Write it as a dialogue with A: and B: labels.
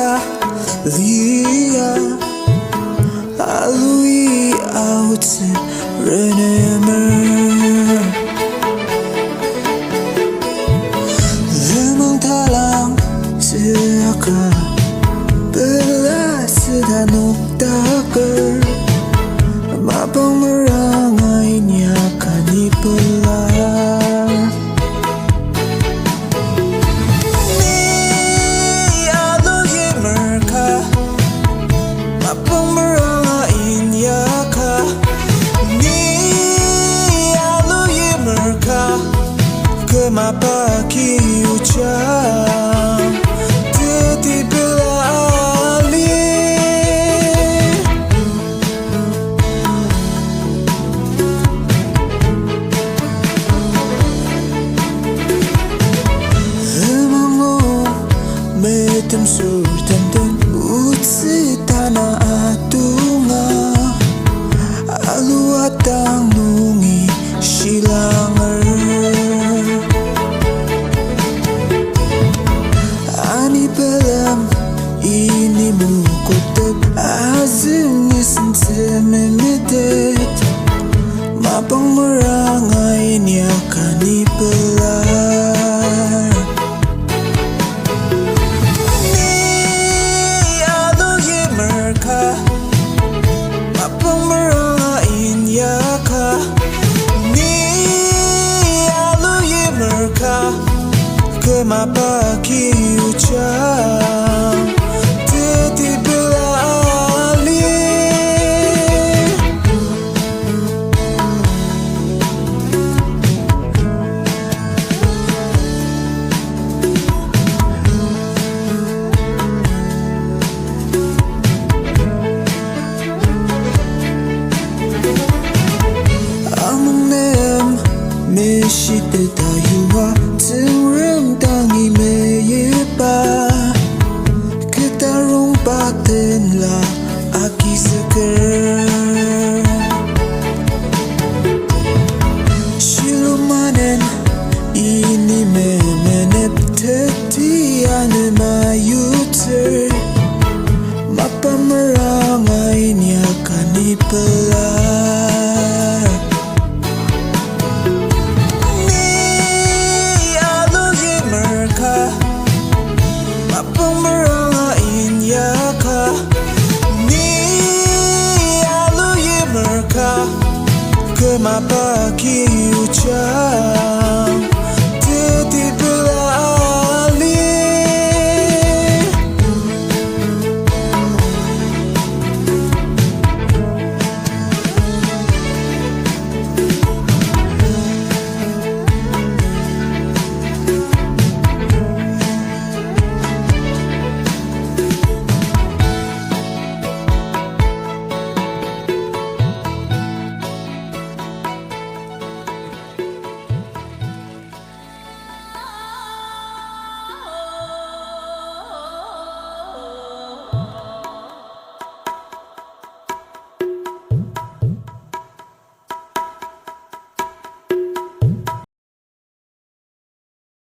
A: ka lia alui out renemer lemang talang seaka belas danuk taker mapang merangai nyakani pelar ni Aluyimer ka mapang merangai nyaka ni Aluyimer ka kemapaki ucap metem surtan dan utsi tanah atunga alu atang nungi silanger ani pelam ini mukotek azim nisan sememetet mapang merangai nyakani pelar mapang merangai nyaka ni Aluyimer ka kemapaki ucap tetibelah alih Meshite tayuwa Tingrim tangi meyepa Ketarung paten la Aki seker Shilumanen Ini memenep Tetiane mayuter Mapa merangai nyakani pelar mapang merangai nyaka ni Aluyimer ka kemapaki ucap